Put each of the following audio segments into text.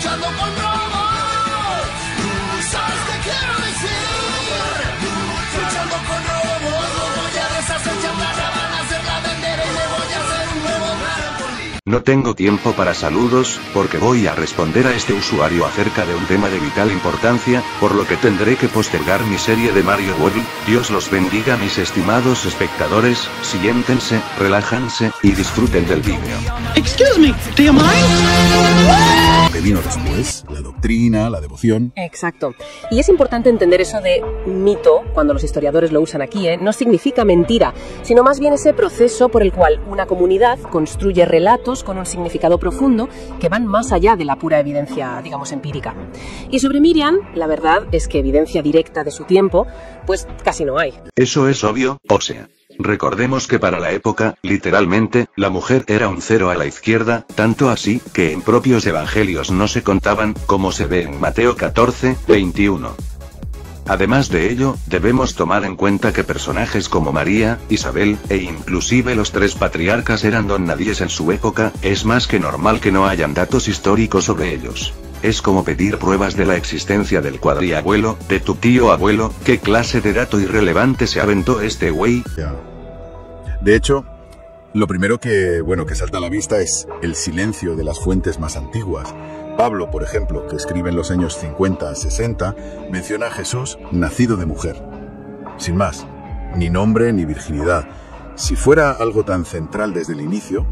luchando con robots. ¿Sabes qué quiero decir? Luchando con robots, los voy a deshacer, chatarra, van a hacer la bandera y le voy a hacer un nuevo trampolín. No tengo tiempo para saludos, porque voy a responder a este usuario acerca de un tema de vital importancia, por lo que tendré que postergar mi serie de Mario World. Dios los bendiga mis estimados espectadores, siéntense, relájanse, y disfruten del vídeo. Excuse me, do you mind? Que vino después, la doctrina, la devoción. Exacto. Y es importante entender eso de mito, cuando los historiadores lo usan aquí, no significa mentira, sino más bien ese proceso por el cual una comunidad construye relatos con un significado profundo que van más allá de la pura evidencia, digamos, empírica. Y sobre Miriam, la verdad es que evidencia directa de su tiempo, pues casi no hay. Eso es obvio, o sea. Recordemos que para la época, literalmente, la mujer era un cero a la izquierda, tanto así, que en propios evangelios no se contaban, como se ve en Mateo 14, 21. Además de ello, debemos tomar en cuenta que personajes como María, Isabel, e inclusive los tres patriarcas eran don nadies en su época, es más que normal que no hayan datos históricos sobre ellos. Es como pedir pruebas de la existencia del cuadriabuelo, de tu tío abuelo. ¿Qué clase de dato irrelevante se aventó este güey? De hecho, lo primero que salta a la vista es el silencio de las fuentes más antiguas. Pablo, por ejemplo, que escribe en los años 50 a 60, menciona a Jesús nacido de mujer. Sin más, ni nombre ni virginidad. Si fuera algo tan central desde el inicio,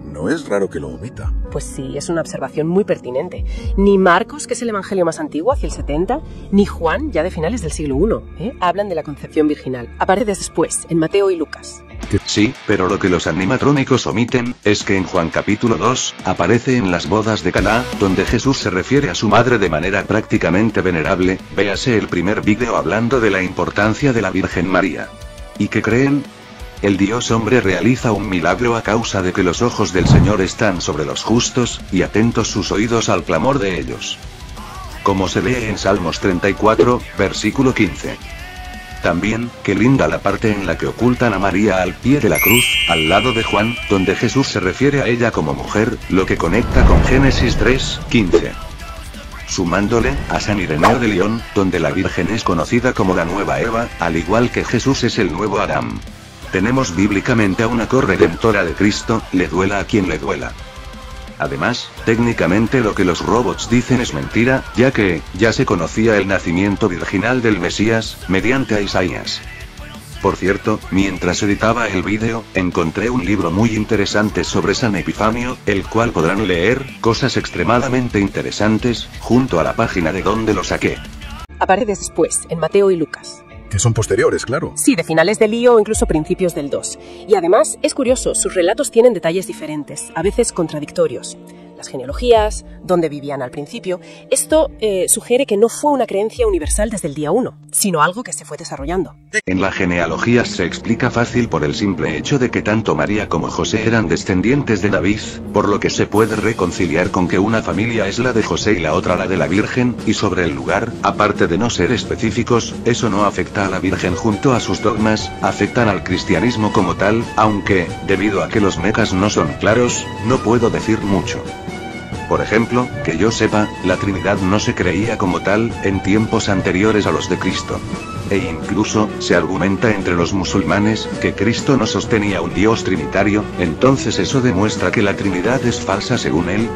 no es raro que lo omita. Pues sí, es una observación muy pertinente. Ni Marcos, que es el evangelio más antiguo, hacia el 70, ni Juan, ya de finales del siglo I, hablan de la concepción virginal. Aparece después, en Mateo y Lucas. Sí, pero lo que los animatrónicos omiten, es que en Juan capítulo 2, aparece en las bodas de Caná, donde Jesús se refiere a su madre de manera prácticamente venerable. Véase el primer vídeo hablando de la importancia de la Virgen María. ¿Y qué creen? El Dios hombre realiza un milagro a causa de que los ojos del Señor están sobre los justos, y atentos sus oídos al clamor de ellos. Como se lee en Salmos 34, versículo 15. También, qué linda la parte en la que ocultan a María al pie de la cruz, al lado de Juan, donde Jesús se refiere a ella como mujer, lo que conecta con Génesis 3, 15. Sumándole, a San Ireneo de León, donde la Virgen es conocida como la nueva Eva, al igual que Jesús es el nuevo Adán. Tenemos bíblicamente a una corredentora de Cristo, le duela a quien le duela. Además, técnicamente lo que los robots dicen es mentira, ya que, ya se conocía el nacimiento virginal del Mesías, mediante a Isaías. Por cierto, mientras editaba el vídeo, encontré un libro muy interesante sobre San Epifanio, el cual podrán leer, cosas extremadamente interesantes, junto a la página de donde lo saqué. Aparece después, en Mateo y Lucas. Que son posteriores, claro. Sí, de finales del I o incluso principios del II. Y además, es curioso, sus relatos tienen detalles diferentes, a veces contradictorios. Las genealogías, dónde vivían al principio. Esto sugiere que no fue una creencia universal desde el día 1, sino algo que se fue desarrollando. En la genealogía se explica fácil por el simple hecho de que tanto María como José eran descendientes de David, por lo que se puede reconciliar con que una familia es la de José y la otra la de la Virgen, y sobre el lugar, aparte de no ser específicos, eso no afecta a la Virgen junto a sus dogmas, afectan al cristianismo como tal, aunque, debido a que los mecas no son claros, no puedo decir mucho. Por ejemplo, que yo sepa, la Trinidad no se creía como tal, en tiempos anteriores a los de Cristo. E incluso, se argumenta entre los musulmanes, que Cristo no sostenía un Dios trinitario, entonces eso demuestra que la Trinidad es falsa según él.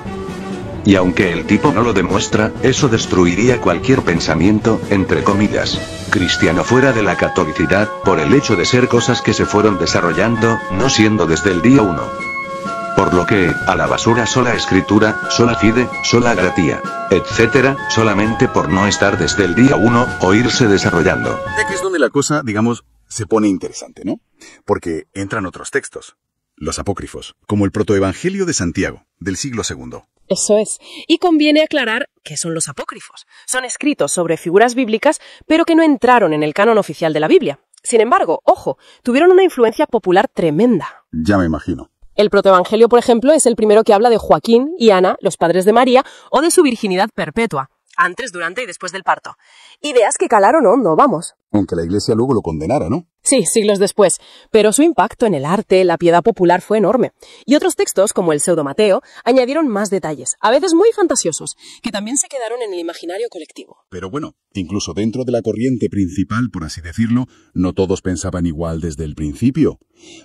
Y aunque el tipo no lo demuestra, eso destruiría cualquier pensamiento, entre comillas, cristiano fuera de la catolicidad, por el hecho de ser cosas que se fueron desarrollando, no siendo desde el día 1. Por lo que, a la basura sola escritura, sola fide, sola gratia, etcétera, solamente por no estar desde el día 1, o irse desarrollando. Aquí es donde la cosa, digamos, se pone interesante, ¿no? Porque entran otros textos, los apócrifos, como el protoevangelio de Santiago, del siglo II. Eso es. Y conviene aclarar qué son los apócrifos. Son escritos sobre figuras bíblicas, pero que no entraron en el canon oficial de la Biblia. Sin embargo, ojo, tuvieron una influencia popular tremenda. Ya me imagino. El protoevangelio, por ejemplo, es el primero que habla de Joaquín y Ana, los padres de María, o de su virginidad perpetua, antes, durante y después del parto. Ideas que calaron hondo, vamos. Aunque la Iglesia luego lo condenara, ¿no? Sí, siglos después, pero su impacto en el arte, la piedad popular fue enorme. Y otros textos, como el Pseudo-Mateo, añadieron más detalles, a veces muy fantasiosos, que también se quedaron en el imaginario colectivo. Pero bueno, incluso dentro de la corriente principal, por así decirlo, no todos pensaban igual desde el principio.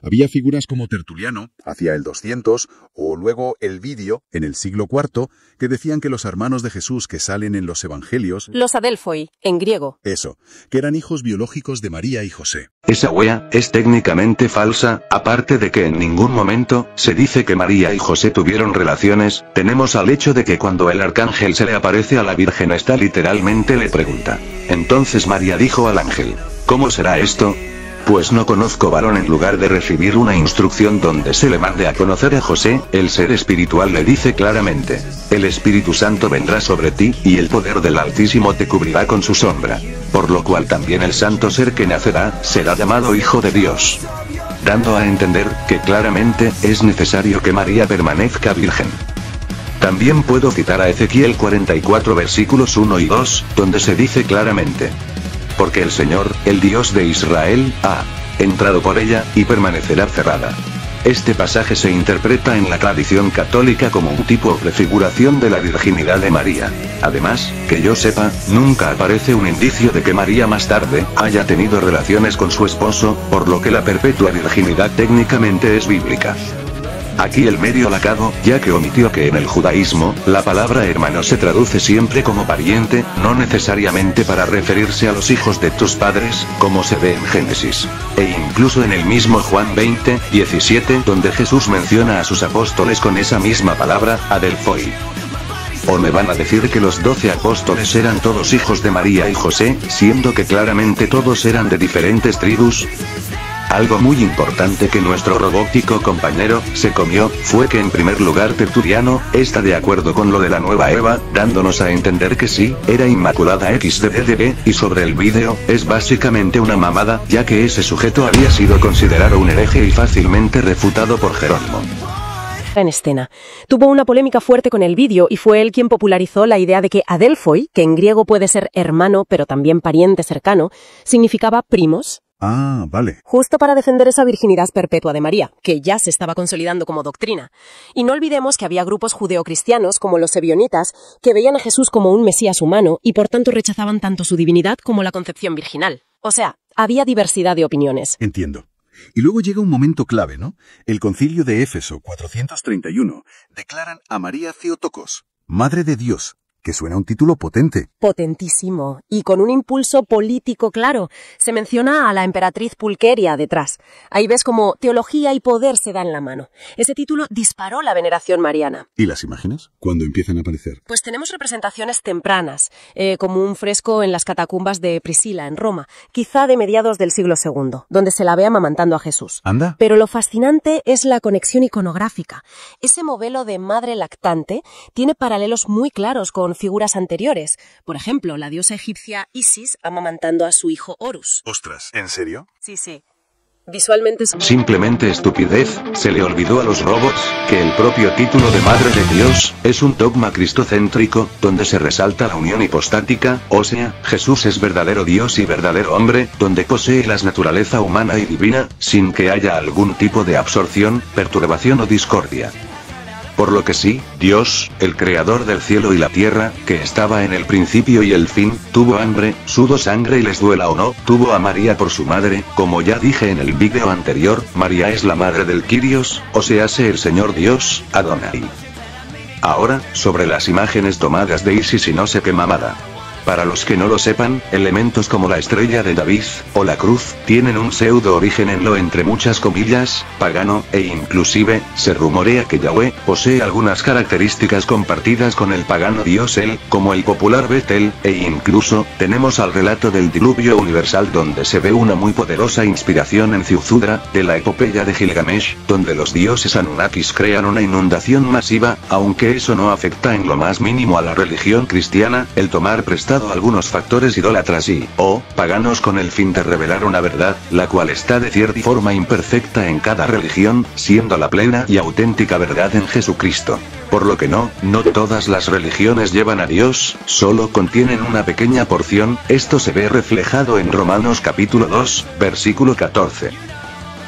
Había figuras como Tertuliano, hacia el 200, o luego Elvidio, en el siglo IV, que decían que los hermanos de Jesús que salen en los evangelios... Los adelphoi, en griego. Eso, que eran hijos biológicos de María y José. Esa wea es técnicamente falsa, aparte de que en ningún momento se dice que María y José tuvieron relaciones, tenemos al hecho de que cuando el arcángel se le aparece a la Virgen esta literalmente le pregunta. Entonces María dijo al ángel, ¿cómo será esto? Pues no conozco varón. En lugar de recibir una instrucción donde se le mande a conocer a José, el ser espiritual le dice claramente, el Espíritu Santo vendrá sobre ti, y el poder del Altísimo te cubrirá con su sombra. Por lo cual también el santo ser que nacerá, será llamado Hijo de Dios. Dando a entender, que claramente, es necesario que María permanezca virgen. También puedo citar a Ezequiel 44 versículos 1 y 2, donde se dice claramente, porque el Señor, el Dios de Israel, ha entrado por ella, y permanecerá cerrada. Este pasaje se interpreta en la tradición católica como un tipo o prefiguración de la virginidad de María. Además, que yo sepa, nunca aparece un indicio de que María más tarde haya tenido relaciones con su esposo, por lo que la perpetua virginidad técnicamente es bíblica. Aquí el medio la cago, ya que omitió que en el judaísmo, la palabra hermano se traduce siempre como pariente, no necesariamente para referirse a los hijos de tus padres, como se ve en Génesis. E incluso en el mismo Juan 20, 17, donde Jesús menciona a sus apóstoles con esa misma palabra, adelphoi. ¿O me van a decir que los 12 apóstoles eran todos hijos de María y José, siendo que claramente todos eran de diferentes tribus? Algo muy importante que nuestro robótico compañero se comió, fue que en primer lugar Tertuliano está de acuerdo con lo de la nueva Eva, dándonos a entender que sí, era Inmaculada XDDB, y sobre el vídeo, es básicamente una mamada, ya que ese sujeto había sido considerado un hereje y fácilmente refutado por Jerónimo. En escena. Tuvo una polémica fuerte con el vídeo y fue él quien popularizó la idea de que adelphoi, que en griego puede ser hermano pero también pariente cercano, significaba primos. Ah, vale. Justo para defender esa virginidad perpetua de María, que ya se estaba consolidando como doctrina. Y no olvidemos que había grupos judeocristianos, como los ebionitas, que veían a Jesús como un mesías humano y por tanto rechazaban tanto su divinidad como la concepción virginal. O sea, había diversidad de opiniones. Entiendo. Y luego llega un momento clave, ¿no? El concilio de Éfeso, 431, declaran a María Theotokos, Madre de Dios, que suena un título potente. Potentísimo. Y con un impulso político claro. Se menciona a la emperatriz Pulqueria detrás. Ahí ves como teología y poder se dan la mano. Ese título disparó la veneración mariana. ¿Y las imágenes? ¿Cuándo empiezan a aparecer? Pues tenemos representaciones tempranas, como un fresco en las catacumbas de Priscila, en Roma, quizá de mediados del siglo II, donde se la ve amamantando a Jesús. ¿Anda? Pero lo fascinante es la conexión iconográfica. Ese modelo de madre lactante tiene paralelos muy claros con figuras anteriores. Por ejemplo, la diosa egipcia Isis amamantando a su hijo Horus. Ostras, ¿en serio? Sí. Visualmente es... Simplemente estupidez, se le olvidó a los robots, que el propio título de Madre de Dios, es un dogma cristocéntrico, donde se resalta la unión hipostática, o sea, Jesús es verdadero Dios y verdadero hombre, donde posee la naturaleza humana y divina, sin que haya algún tipo de absorción, perturbación o discordia. Por lo que sí, Dios, el creador del cielo y la tierra, que estaba en el principio y el fin, tuvo hambre, sudó sangre y les duela o no, tuvo a María por su madre, como ya dije en el vídeo anterior, María es la madre del Kyrios, o sea el Señor Dios, Adonai. Ahora, sobre las imágenes tomadas de Isis y no sé qué mamada. Para los que no lo sepan, elementos como la estrella de David, o la cruz, tienen un pseudo origen en lo entre muchas comillas, pagano, e inclusive, se rumorea que Yahweh, posee algunas características compartidas con el pagano dios El, como el popular Betel, e incluso, tenemos al relato del diluvio universal donde se ve una muy poderosa inspiración en Ziuzudra, de la epopeya de Gilgamesh, donde los dioses Anunnakis crean una inundación masiva, aunque eso no afecta en lo más mínimo a la religión cristiana, el tomar prestado algunos factores idólatras y, paganos con el fin de revelar una verdad, la cual está de cierta forma imperfecta en cada religión, siendo la plena y auténtica verdad en Jesucristo. Por lo que no todas las religiones llevan a Dios, solo contienen una pequeña porción. Esto se ve reflejado en Romanos capítulo 2, versículo 14.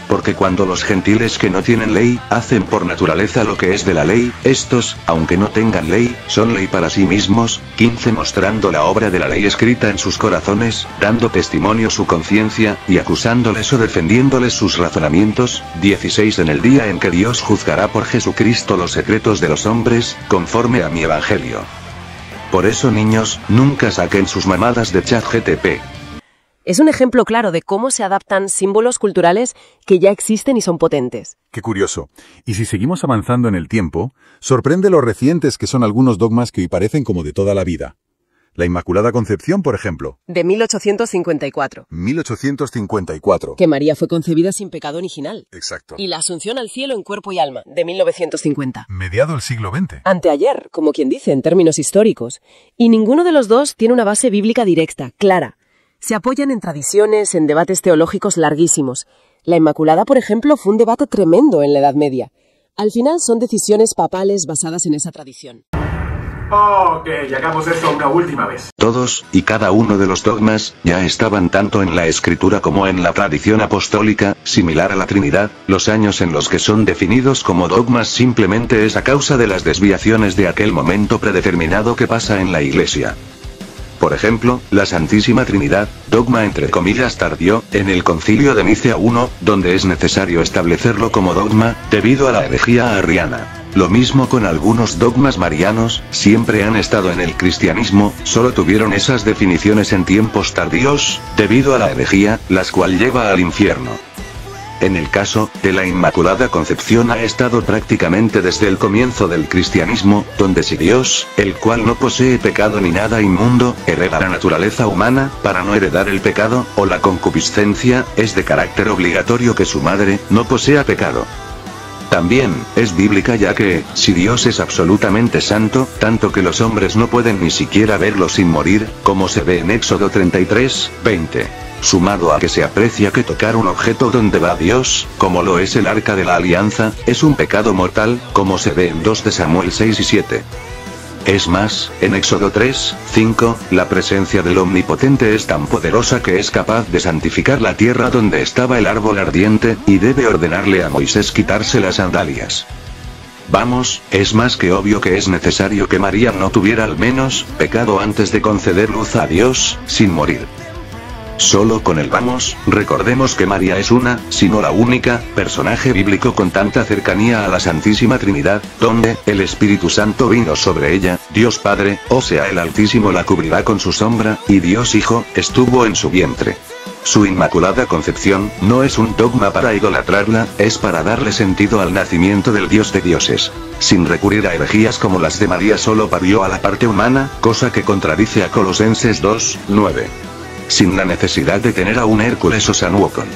Porque cuando los gentiles que no tienen ley, hacen por naturaleza lo que es de la ley, estos, aunque no tengan ley, son ley para sí mismos. 15 Mostrando la obra de la ley escrita en sus corazones, dando testimonio su conciencia, y acusándoles o defendiéndoles sus razonamientos. 16 En el día en que Dios juzgará por Jesucristo los secretos de los hombres, conforme a mi evangelio. Por eso, niños, nunca saquen sus mamadas de ChatGPT. Es un ejemplo claro de cómo se adaptan símbolos culturales que ya existen y son potentes. Qué curioso. Y si seguimos avanzando en el tiempo, sorprende lo recientes que son algunos dogmas que hoy parecen como de toda la vida. La Inmaculada Concepción, por ejemplo. De 1854. 1854. Que María fue concebida sin pecado original. Exacto. Y la Asunción al cielo en cuerpo y alma, de 1950. Mediado el siglo XX. Anteayer, como quien dice en términos históricos. Y ninguno de los dos tiene una base bíblica directa, clara. Se apoyan en tradiciones, en debates teológicos larguísimos. La Inmaculada, por ejemplo, fue un debate tremendo en la Edad Media. Al final son decisiones papales basadas en esa tradición. Ok, hagamos esto una última vez. Todos y cada uno de los dogmas ya estaban tanto en la escritura como en la tradición apostólica, similar a la Trinidad. Los años en los que son definidos como dogmas simplemente es a causa de las desviaciones de aquel momento predeterminado que pasa en la Iglesia. Por ejemplo, la Santísima Trinidad, dogma entre comillas tardío, en el Concilio de Nicea I, donde es necesario establecerlo como dogma, debido a la herejía arriana. Lo mismo con algunos dogmas marianos, siempre han estado en el cristianismo, solo tuvieron esas definiciones en tiempos tardíos, debido a la herejía, las cual lleva al infierno. En el caso de la Inmaculada Concepción ha estado prácticamente desde el comienzo del cristianismo, donde si Dios, el cual no posee pecado ni nada inmundo, hereda la naturaleza humana, para no heredar el pecado, o la concupiscencia, es de carácter obligatorio que su madre, no posea pecado. También, es bíblica ya que, si Dios es absolutamente santo, tanto que los hombres no pueden ni siquiera verlo sin morir, como se ve en Éxodo 33, 20. Sumado a que se aprecia que tocar un objeto donde va Dios, como lo es el Arca de la Alianza, es un pecado mortal, como se ve en 2 de Samuel 6 y 7. Es más, en Éxodo 3, 5, la presencia del Omnipotente es tan poderosa que es capaz de santificar la tierra donde estaba el árbol ardiente, y debe ordenarle a Moisés quitarse las sandalias. Vamos, es más que obvio que es necesario que María no tuviera al menos pecado antes de conceder luz a Dios, sin morir. Solo con el vamos, recordemos que María es una, si no la única, personaje bíblico con tanta cercanía a la Santísima Trinidad, donde el Espíritu Santo vino sobre ella, Dios Padre, o sea el Altísimo la cubrirá con su sombra, y Dios Hijo, estuvo en su vientre. Su Inmaculada Concepción, no es un dogma para idolatrarla, es para darle sentido al nacimiento del Dios de dioses. Sin recurrir a herejías como las de María solo parió a la parte humana, cosa que contradice a Colosenses 2, 9. Sin la necesidad de tener a un Hércules o San Wukong.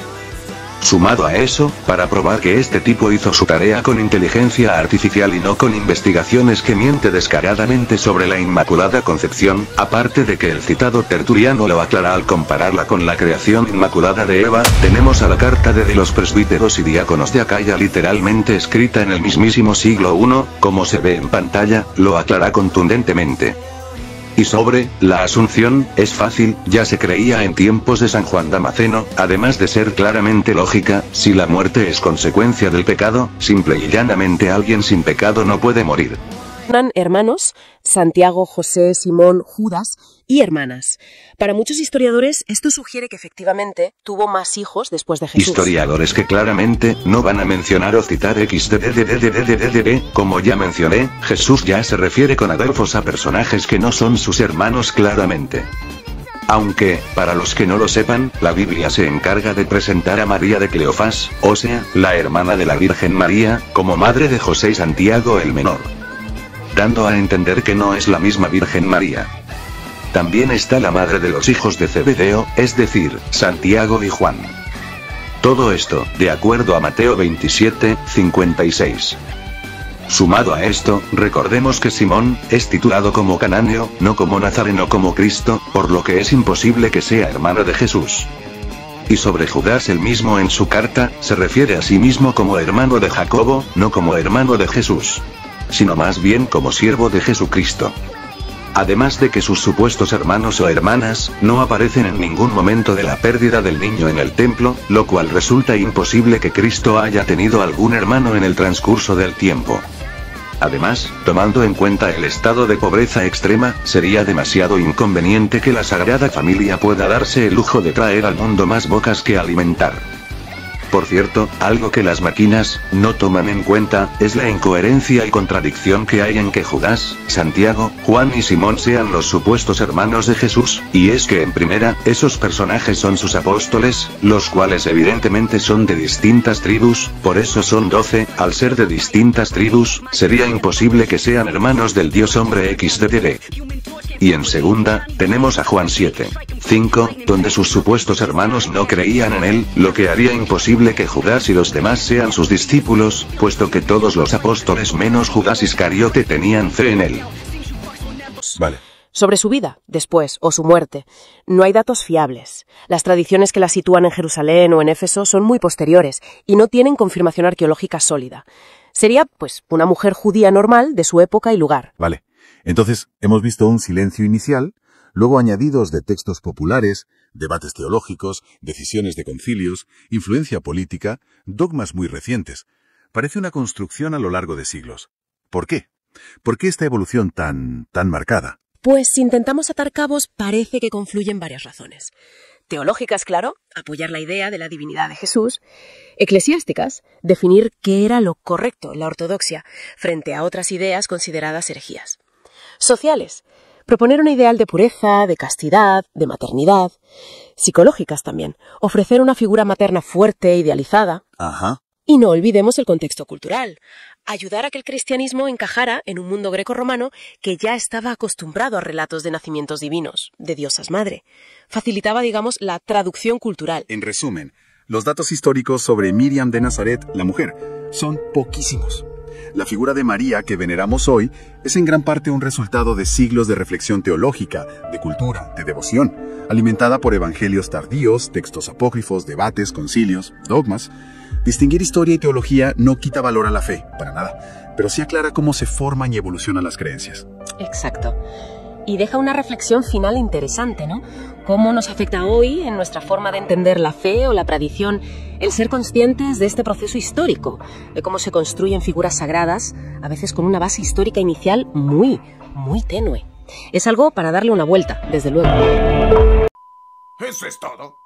Sumado a eso, para probar que este tipo hizo su tarea con inteligencia artificial y no con investigaciones que miente descaradamente sobre la Inmaculada Concepción, aparte de que el citado Tertuliano lo aclara al compararla con la creación inmaculada de Eva, tenemos a la carta de los presbíteros y diáconos de Acaya literalmente escrita en el mismísimo siglo I, como se ve en pantalla, lo aclara contundentemente. Y sobre la Asunción, es fácil, ya se creía en tiempos de San Juan Damasceno, además de ser claramente lógica, si la muerte es consecuencia del pecado, simple y llanamente alguien sin pecado no puede morir. Hermanos, Santiago, José, Simón, Judas y hermanas. Para muchos historiadores, esto sugiere que efectivamente tuvo más hijos después de Jesús. Historiadores que claramente no van a mencionar o citar como ya mencioné, Jesús ya se refiere con adolfos a personajes que no son sus hermanos claramente. Aunque, para los que no lo sepan, la Biblia se encarga de presentar a María de Cleofás, o sea, la hermana de la Virgen María, como madre de José y Santiago el menor. Dando a entender que no es la misma Virgen María. También está la madre de los hijos de Zebedeo, es decir, Santiago y Juan. Todo esto, de acuerdo a Mateo 27, 56. Sumado a esto, recordemos que Simón, es titulado como cananeo, no como nazareno como Cristo, por lo que es imposible que sea hermano de Jesús. Y sobre Judas el mismo en su carta, se refiere a sí mismo como hermano de Jacobo, no como hermano de Jesús. sino más bien como siervo de Jesucristo. Además de que sus supuestos hermanos o hermanas, no aparecen en ningún momento de la pérdida del niño en el templo, lo cual resulta imposible que Cristo haya tenido algún hermano en el transcurso del tiempo. Además, tomando en cuenta el estado de pobreza extrema, sería demasiado inconveniente que la Sagrada Familia pueda darse el lujo de traer al mundo más bocas que alimentar. Por cierto, algo que las máquinas no toman en cuenta, es la incoherencia y contradicción que hay en que Judas, Santiago, Juan y Simón sean los supuestos hermanos de Jesús, y es que en primera, esos personajes son sus apóstoles, los cuales evidentemente son de distintas tribus, por eso son 12, al ser de distintas tribus, sería imposible que sean hermanos del dios hombre XDD. Y en segunda, tenemos a Juan 7:5, donde sus supuestos hermanos no creían en él, lo que haría imposible que Judas y los demás sean sus discípulos, puesto que todos los apóstoles menos Judas Iscariote tenían fe en él. Vale. Sobre su vida, después, o su muerte, no hay datos fiables. Las tradiciones que la sitúan en Jerusalén o en Éfeso son muy posteriores, y no tienen confirmación arqueológica sólida. Sería, pues, una mujer judía normal de su época y lugar. Vale. Entonces, hemos visto un silencio inicial, luego añadidos de textos populares, debates teológicos, decisiones de concilios, influencia política, dogmas muy recientes. Parece una construcción a lo largo de siglos. ¿Por qué? ¿Por qué esta evolución tan marcada? Pues si intentamos atar cabos, parece que confluyen varias razones. Teológicas, claro, apoyar la idea de la divinidad de Jesús. Eclesiásticas, definir qué era lo correcto en la ortodoxia, frente a otras ideas consideradas herejías. Sociales, proponer un ideal de pureza, de castidad, de maternidad. Psicológicas también, ofrecer una figura materna fuerte, idealizada. Ajá. Y no olvidemos el contexto cultural. Ayudar a que el cristianismo encajara en un mundo greco-romano que ya estaba acostumbrado a relatos de nacimientos divinos, de diosas madre. Facilitaba, digamos, la traducción cultural. En resumen, los datos históricos sobre Miriam de Nazaret, la mujer, son poquísimos. La figura de María que veneramos hoy es en gran parte un resultado de siglos de reflexión teológica, de cultura, de devoción, alimentada por evangelios tardíos, textos apócrifos, debates, concilios, dogmas. Distinguir historia y teología no quita valor a la fe, para nada, pero sí aclara cómo se forman y evolucionan las creencias. Exacto. Y deja una reflexión final interesante, ¿no? ¿Cómo nos afecta hoy en nuestra forma de entender la fe o la tradición el ser conscientes de este proceso histórico, de cómo se construyen figuras sagradas, a veces con una base histórica inicial muy tenue? Es algo para darle una vuelta, desde luego. ¿Eso es todo?